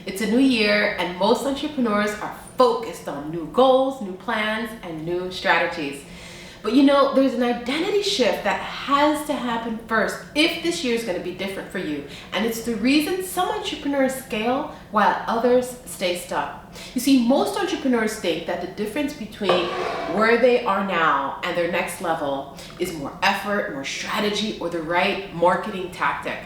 It's a new year and most entrepreneurs are focused on new goals, new plans, and new strategies. But there's an identity shift that has to happen first if this year is going to be different for you. And it's the reason some entrepreneurs scale while others stay stuck. You see, most entrepreneurs think that the difference between where they are now and their next level is more effort, more strategy, or the right marketing tactic.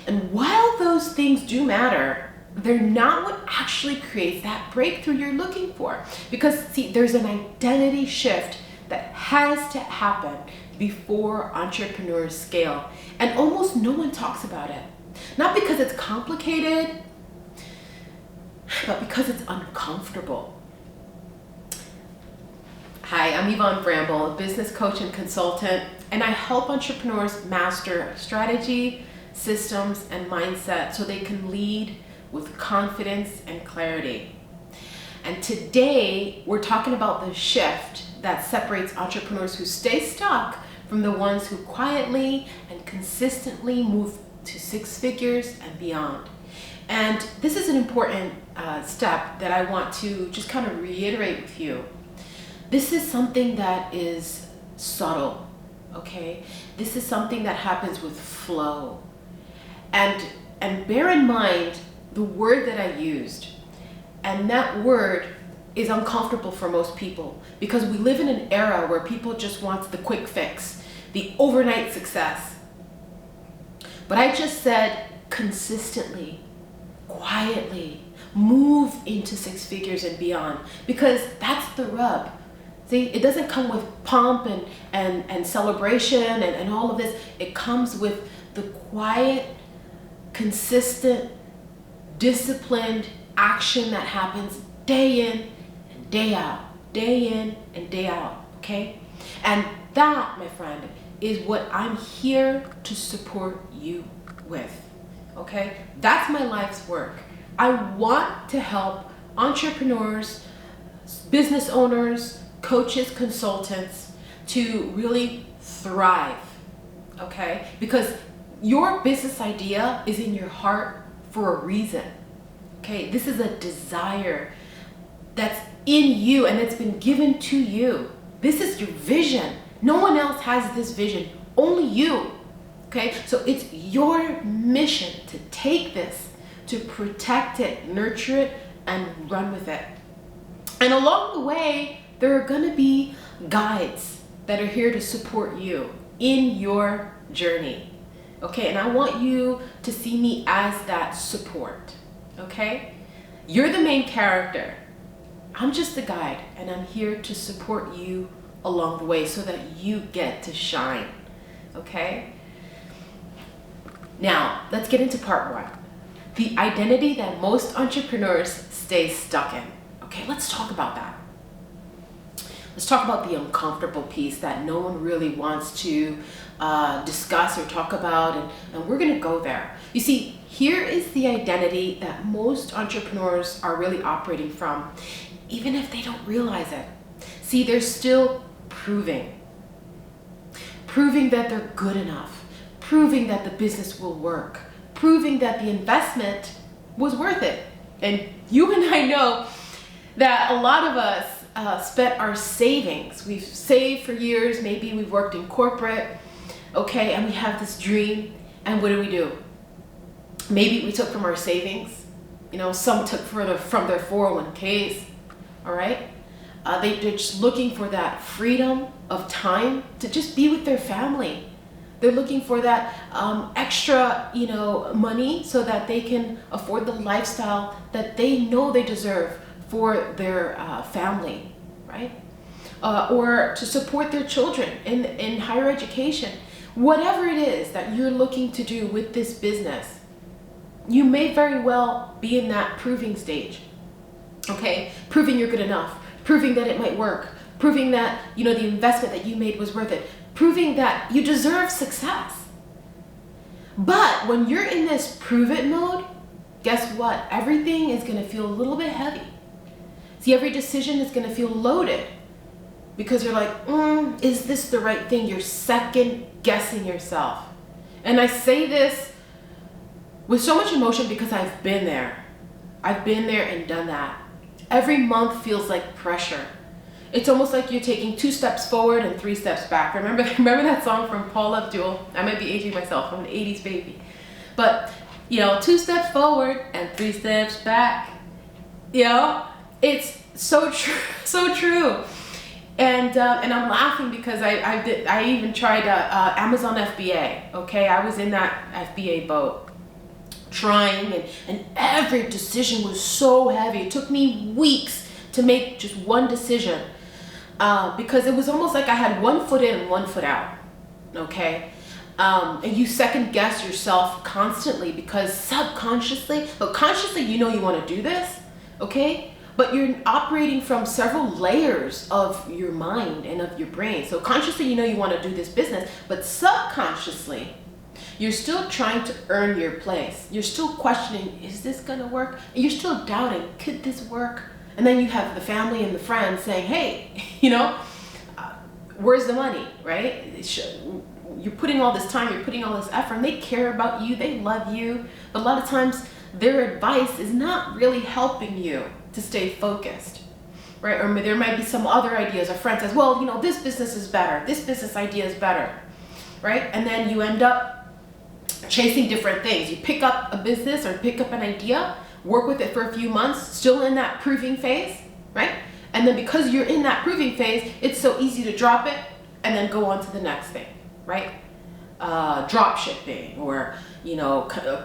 And while those things do matter, they're not what actually creates that breakthrough you're looking for. Because see, there's an identity shift that has to happen before entrepreneurs scale. And almost no one talks about it. Not because it's complicated, but because it's uncomfortable. Hi, I'm Yvonne Bramble, a business coach and consultant, and I help entrepreneurs master strategy, systems, and mindset so they can lead with confidence and clarity. And today, we're talking about the shift that separates entrepreneurs who stay stuck from the ones who quietly and consistently move to six figures and beyond. And this is an important step that I want to just kind of reiterate with you. This is something that is subtle, okay? This is something that happens with flow. And bear in mind the word that I used. And that word is uncomfortable for most people because we live in an era where people just want the quick fix, the overnight success. But I just said consistently, quietly, move into six figures and beyond, because that's the rub. See, it doesn't come with pomp and celebration and all of this. It comes with the quiet, consistent, disciplined action that happens day in and day out, day in and day out, okay? And that, my friend, is what I'm here to support you with, okay? That's my life's work. I want to help entrepreneurs, business owners, coaches, consultants to really thrive, okay? Because your business idea is in your heart for a reason. Okay, this is a desire that's in you and it's been given to you. This is your vision. No one else has this vision, only you. Okay, so it's your mission to take this, to protect it, nurture it, and run with it. And along the way, there are going to be guides that are here to support you in your journey. Okay, and I want you to see me as that support. Okay? You're the main character. I'm just the guide, and I'm here to support you along the way so that you get to shine. Okay? Now, let's get into part one. The identity that most entrepreneurs stay stuck in. Okay, let's talk about that. Let's talk about the uncomfortable piece that no one really wants to discuss or talk about, and we're going to go there. You see, here is the identity that most entrepreneurs are really operating from, even if they don't realize it. See, they're still proving that they're good enough, proving that the business will work, proving that the investment was worth it. And you and I know that a lot of us spent our savings. We've saved for years, maybe we've worked in corporate, okay, and we have this dream, and what do? Maybe we took from our savings, some took from their 401ks, all right? They're just looking for that freedom of time to just be with their family. They're looking for that extra, money so that they can afford the lifestyle that they know they deserve for their family, right? Or to support their children in higher education. Whatever it is that you're looking to do with this business, you may very well be in that proving stage, okay? Proving you're good enough, proving that it might work, proving that, the investment that you made was worth it, proving that you deserve success. But when you're in this prove it mode, guess what? Everything is gonna feel a little bit heavy. See, every decision is gonna feel loaded because you're like, is this the right thing? You're second guessing yourself. And I say this with so much emotion because I've been there. I've been there and done that. Every month feels like pressure. It's almost like you're taking 2 steps forward and 3 steps back. Remember that song from Paul Abdul? I might be aging myself. I'm an 80s baby. But, 2 steps forward and 3 steps back. It's so true, so true. And I'm laughing because I even tried Amazon FBA. Okay, I was in that FBA boat, trying, and every decision was so heavy. It took me weeks to make just one decision, because it was almost like I had 1 foot in and 1 foot out. Okay, and you second guess yourself constantly because subconsciously, but consciously you want to do this. Okay. But you're operating from several layers of your mind and of your brain. So consciously, you want to do this business, but subconsciously, you're still trying to earn your place. You're still questioning, is this going to work? And you're still doubting, could this work? And then you have the family and the friends saying, hey, where's the money, right? You're putting all this time, you're putting all this effort, and they care about you, they love you. But a lot of times, their advice is not really helping you to stay focused, right? Or there might be some other ideas. A friend says, well, this business is better. This business idea is better, right? And then you end up chasing different things. You pick up a business or pick up an idea, work with it for a few months, still in that proving phase, right? And then because you're in that proving phase, it's so easy to drop it and then go on to the next thing, right? Drop shipping or,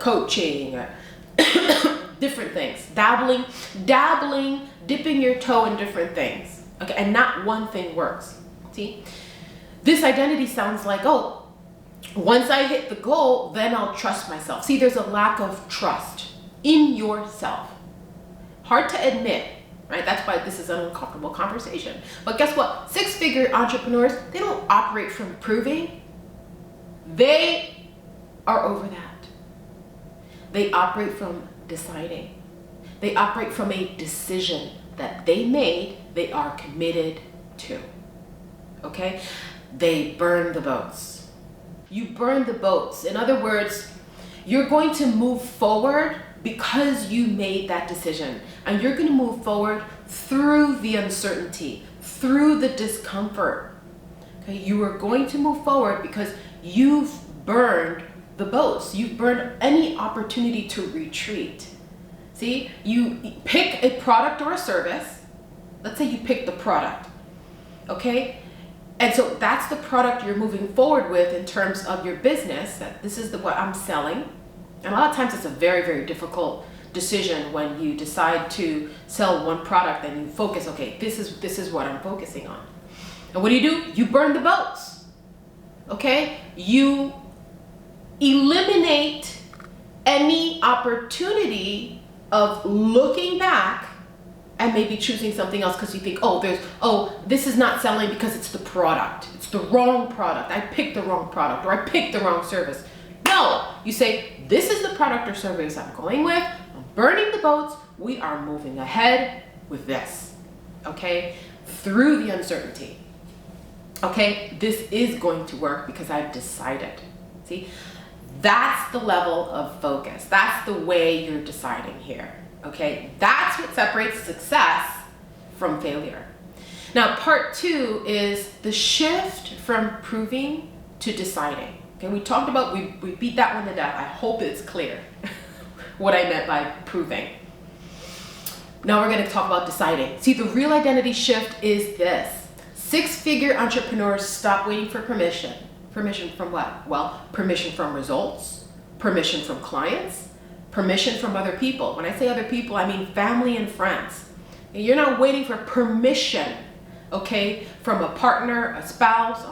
coaching or different things, dabbling, dipping your toe in different things. Okay, and not one thing works. See, this identity sounds like, oh, once I hit the goal, then I'll trust myself. See, there's a lack of trust in yourself. Hard to admit, right? That's why this is an uncomfortable conversation. But guess what? 6-figure entrepreneurs, they don't operate from proving. They are over that. They operate from deciding. They operate from a decision that they made, they are committed to. Okay? They burn the boats. You burn the boats. In other words, you're going to move forward because you made that decision. And you're going to move forward through the uncertainty, through the discomfort. Okay? You are going to move forward because you've burned the boats. You've burned any opportunity to retreat. See, you pick a product or a service. Let's say you pick the product, okay? And so that's the product you're moving forward with in terms of your business. That this is what I'm selling. And a lot of times it's a very, very difficult decision when you decide to sell one product and you focus, okay, this is what I'm focusing on. And what do? You burn the boats, okay? You eliminate any opportunity of looking back and maybe choosing something else because you think, this is not selling because it's the product. It's the wrong product. I picked the wrong product or I picked the wrong service. No, you say, this is the product or service I'm going with. I'm burning the boats. We are moving ahead with this, okay? Through the uncertainty. Okay, this is going to work because I've decided. See? That's the level of focus. That's the way you're deciding here, okay? That's what separates success from failure. Now, part 2 is the shift from proving to deciding. Okay, we talked about, we beat that one to death. I hope it's clear what I meant by proving. Now we're going to talk about deciding. See, the real identity shift is this. 6-figure entrepreneurs stop waiting for permission. Permission from what? Well, permission from results, permission from clients, permission from other people. When I say other people, I mean family and friends. And you're not waiting for permission, okay, from a partner, a spouse,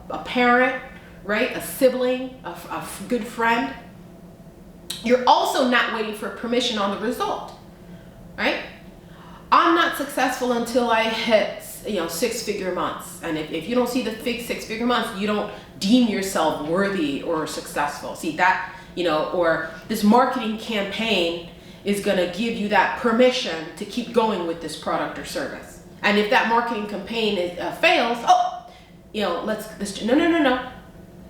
a parent, right? A sibling, a good friend. You're also not waiting for permission on the result, right? I'm not successful until I hit 6-figure months. And if you don't see the 6-figure months, you don't deem yourself worthy or successful. See that, or this marketing campaign is going to give you that permission to keep going with this product or service. And if that marketing campaign fails, no.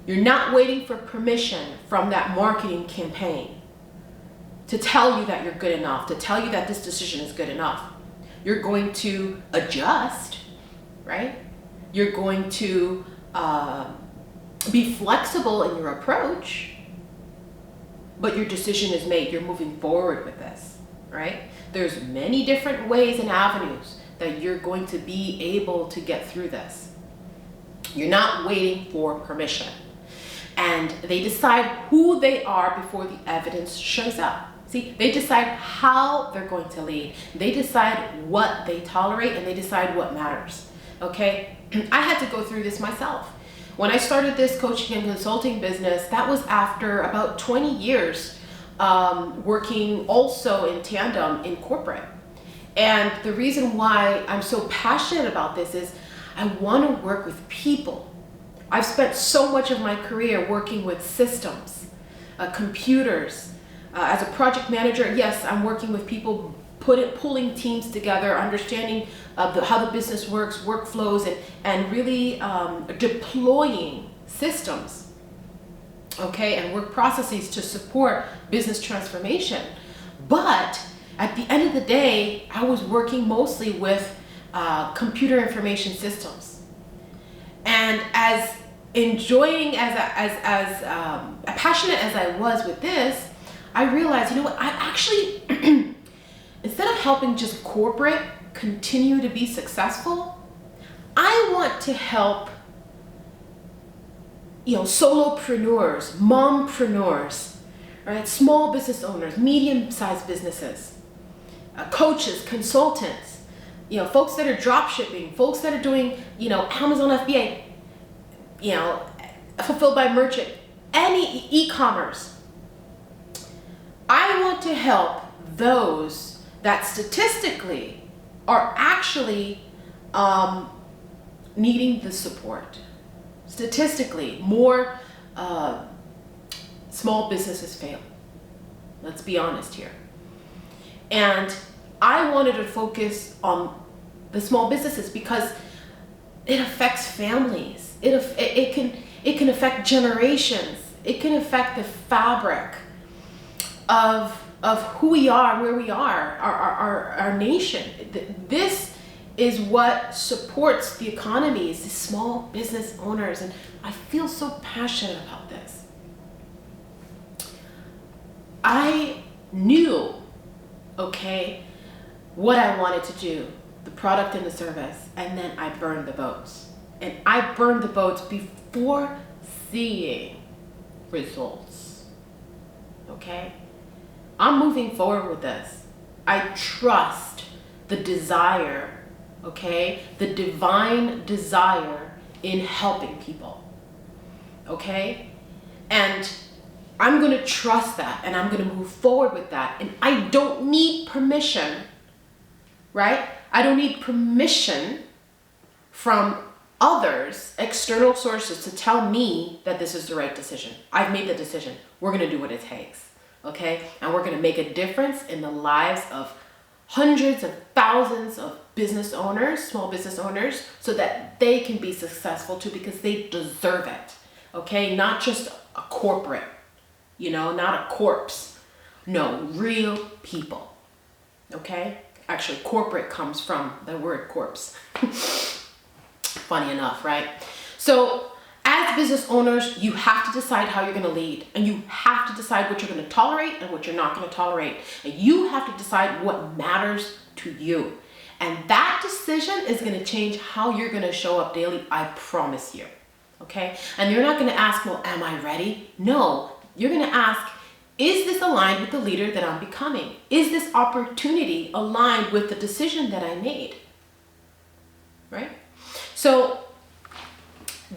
You're not waiting for permission from that marketing campaign. to tell you that you're good enough, to tell you that this decision is good enough. You're going to adjust, right? You're going to be flexible in your approach, but your decision is made. You're moving forward with this, right? There's many different ways and avenues that you're going to be able to get through this. You're not waiting for permission. And they decide who they are before the evidence shows up. See, they decide how they're going to lead. They decide what they tolerate, and they decide what matters. Okay? I had to go through this myself. When I started this coaching and consulting business, that was after about 20 years working also in tandem in corporate. And the reason why I'm so passionate about this is I want to work with people. I've spent so much of my career working with systems, computers. As a project manager, yes, I'm working with people, pulling teams together, understanding how the business works, workflows, and really deploying systems, okay, and work processes to support business transformation. But at the end of the day, I was working mostly with computer information systems. And as enjoying, as passionate as I was with this, I realized, you know what, I actually, instead of helping just corporate continue to be successful, I want to help, solopreneurs, mompreneurs, right? Small business owners, medium-sized businesses, coaches, consultants, folks that are drop shipping, folks that are doing, Amazon FBA, fulfilled by merchant, any e-commerce. I want to help those that statistically are actually needing the support. Statistically, more small businesses fail. Let's be honest here. And I wanted to focus on the small businesses because it affects families. It can affect generations. It can affect the fabric of who we are, where we are, our nation. This is what supports the economies, the small business owners, and I feel so passionate about this. I knew, what I wanted to do, the product and the service, and then I burned the boats. And I burned the boats before seeing results, okay? I'm moving forward with this. I trust the desire, the divine desire in helping people, And I'm going to trust that, and I'm going to move forward with that. And I don't need permission, right? I don't need permission from others, external sources, to tell me that this is the right decision. I've made the decision. We're going to do what it takes, And we're going to make a difference in the lives of hundreds of thousands of business owners, small business owners, so that they can be successful too, because they deserve it, Not just a corporate, not a corpse. No, real people, Actually, corporate comes from the word corpse. Funny enough, right? So as business owners, you have to decide how you're going to lead, and you have to decide what you're going to tolerate and what you're not going to tolerate. And you have to decide what matters to you. And that decision is going to change how you're going to show up daily, I promise you. And you're not going to ask, well, am I ready? No, you're going to ask, is this aligned with the leader that I'm becoming? Is this opportunity aligned with the decision that I made? Right? So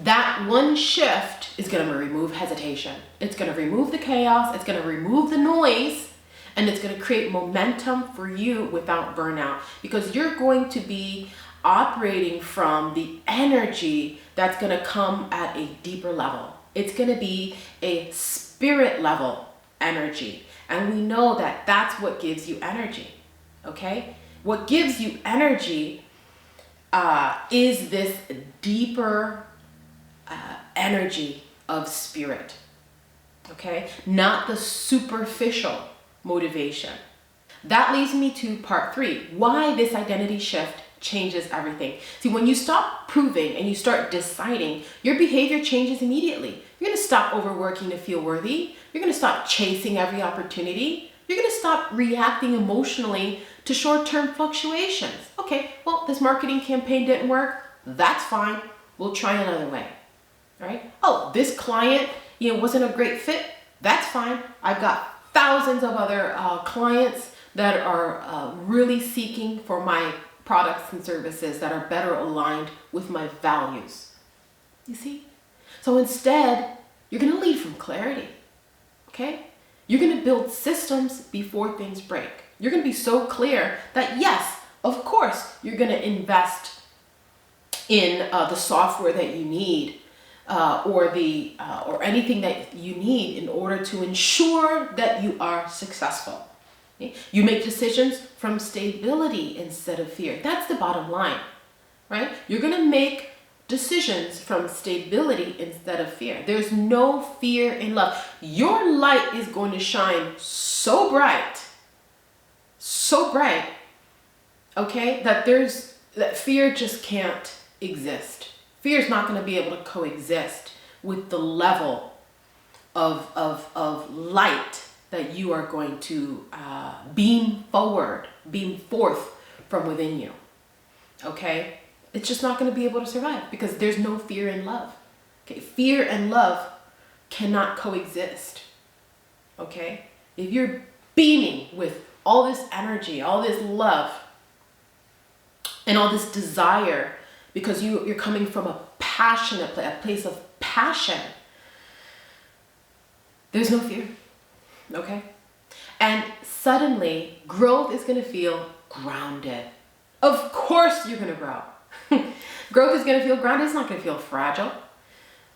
that one shift is going to remove hesitation. It's going to remove the chaos. It's going to remove the noise, and it's going to create momentum for you without burnout, because you're going to be operating from the energy that's going to come at a deeper level. It's going to be a spirit level energy. And we know that that's what gives you energy. What gives you energy is this deeper energy of spirit. Not the superficial motivation. That leads me to part 3, why this identity shift changes everything. See, when you stop proving and you start deciding, your behavior changes immediately. You're going to stop overworking to feel worthy. You're going to stop chasing every opportunity. You're going to stop reacting emotionally to short-term fluctuations. Okay, well, this marketing campaign didn't work. That's fine. We'll try another way. Right? Oh, this client, wasn't a great fit. That's fine. I've got thousands of other clients that are really seeking for my products and services that are better aligned with my values. You see? So instead, you're going to lead from clarity. Okay? You're going to build systems before things break. You're going to be so clear that yes, of course, you're going to invest in the software that you need or anything that you need in order to ensure that you are successful. Okay? You make decisions from stability instead of fear. That's the bottom line, right? You're going to make decisions from stability instead of fear. There's no fear in love. Your light is going to shine so bright, okay, that fear just can't exist. Fear is not going to be able to coexist with the level of light that you are going to beam forth from within you. Okay? It's just not going to be able to survive because there's no fear in love. Okay? Fear and love cannot coexist. Okay? If you're beaming with all this energy, all this love, and all this desire because you're coming from a passionate place, a place of passion, there's no fear. Okay? And suddenly, growth is going to feel grounded. Of course you're going to grow. Growth is going to feel grounded. It's not going to feel fragile.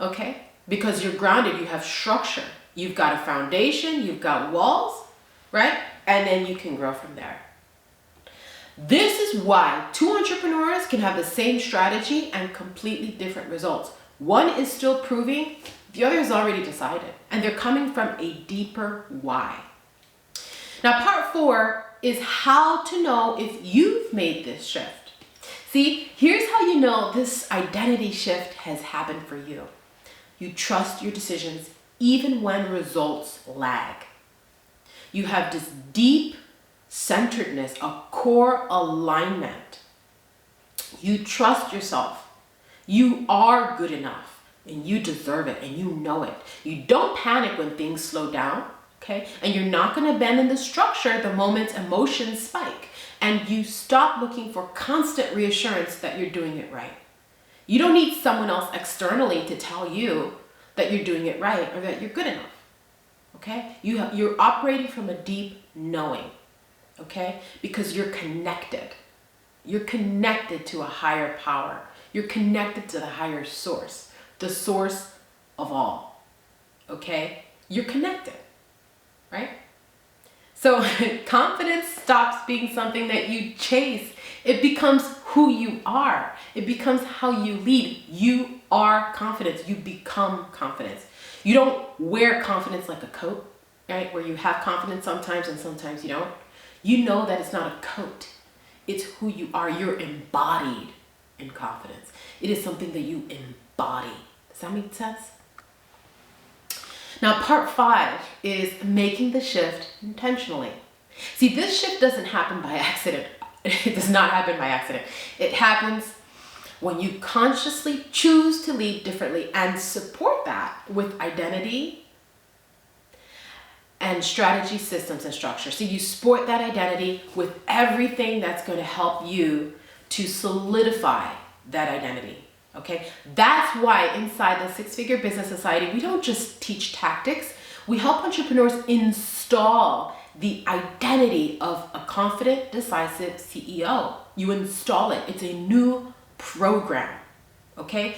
Okay? Because you're grounded. You have structure. You've got a foundation. You've got walls. Right? And then you can grow from there. This is why 2 entrepreneurs can have the same strategy and completely different results. One is still proving, the other is already decided, and they're coming from a deeper why. Now, part 4 is how to know if you've made this shift. See, here's how you know this identity shift has happened for you. You trust your decisions even when results lag. You have this deep centeredness, a core alignment. You trust yourself. You are good enough and you deserve it and you know it. You don't panic when things slow down, okay? And you're not going to bend in the structure the moment emotions spike. And you stop looking for constant reassurance that you're doing it right. You don't need someone else externally to tell you that you're doing it right or that you're good enough, okay? You're operating from a deep knowing. Okay? Because you're connected. You're connected to a higher power. You're connected to the higher source, the source of all. Okay? You're connected, right? So confidence stops being something that you chase. It becomes who you are. It becomes how you lead. You are confidence. You become confidence. You don't wear confidence like a coat, right? Where you have confidence sometimes and sometimes you don't. You know that it's not a coat. It's who you are. You're embodied in confidence. It is something that you embody. Does that make sense? Now, part 5 is making the shift intentionally. See, this shift doesn't happen by accident. It does not happen by accident. It happens when you consciously choose to lead differently and support that with identity and strategy, systems, and structure. So you support that identity with everything that's going to help you to solidify that identity. Okay? That's why inside the Six Figure Business Society, we don't just teach tactics. We help entrepreneurs install the identity of a confident, decisive CEO. You install it. It's a new program. Okay?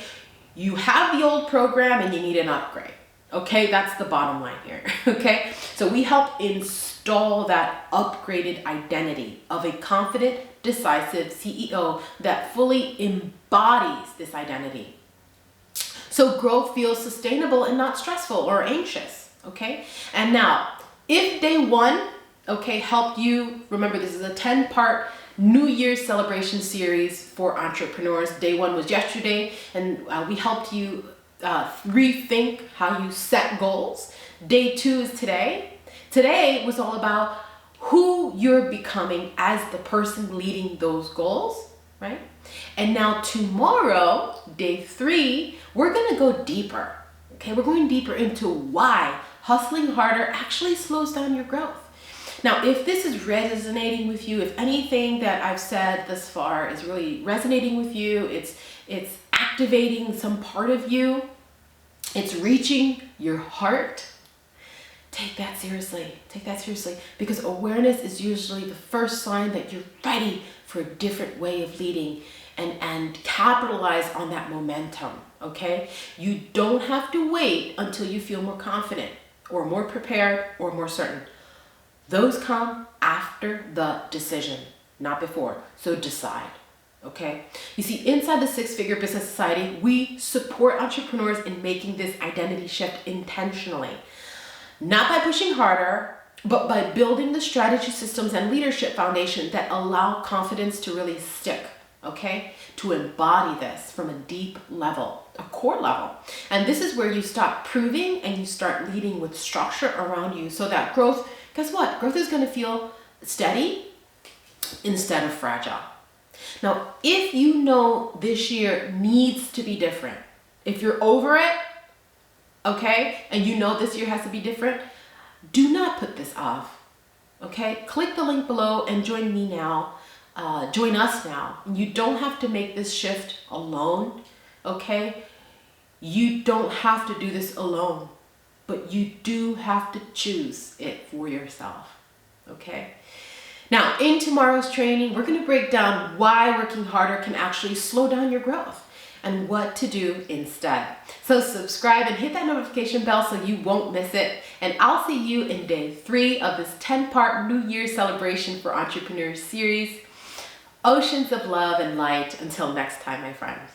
You have the old program and you need an upgrade. Okay, that's the bottom line here, okay? So we help install that upgraded identity of a confident, decisive CEO that fully embodies this identity. So growth feels sustainable and not stressful or anxious, okay? And now, if day 1 okay, helped you. Remember, this is a 10-part New Year's celebration series for entrepreneurs. Day 1 was yesterday, and we helped you rethink how you set goals. Day 2 is today. Today was all about who you're becoming as the person leading those goals, right? And now tomorrow, day 3, we're gonna go deeper, okay? We're going deeper into why hustling harder actually slows down your growth. Now, if this is resonating with you, if anything that I've said thus far is really resonating with you, it's activating some part of you, it's reaching your heart, take that seriously. Take that seriously, because awareness is usually the first sign that you're ready for a different way of leading, and capitalize on that momentum, okay? You don't have to wait until you feel more confident or more prepared or more certain. Those come after the decision, not before. So decide, okay? You see, inside the Six Figure Business Society, we support entrepreneurs in making this identity shift intentionally. Not by pushing harder, but by building the strategy, systems, and leadership foundation that allow confidence to really stick, okay? To embody this from a deep level, a core level. And this is where you stop proving and you start leading with structure around you, so that growth, guess what? Growth is gonna feel steady instead of fragile. Now, if you know this year needs to be different, if you're over it, okay, and you know this year has to be different, do not put this off, okay? Click the link below and join me now. Join us now. You don't have to make this shift alone, okay? You don't have to do this alone, but you do have to choose it for yourself, okay? Now, in tomorrow's training, we're gonna break down why working harder can actually slow down your growth and what to do instead. So subscribe and hit that notification bell so you won't miss it. And I'll see you in day 3 of this 10-part New Year's celebration for entrepreneurs series. Oceans of love and light. Until next time, my friends.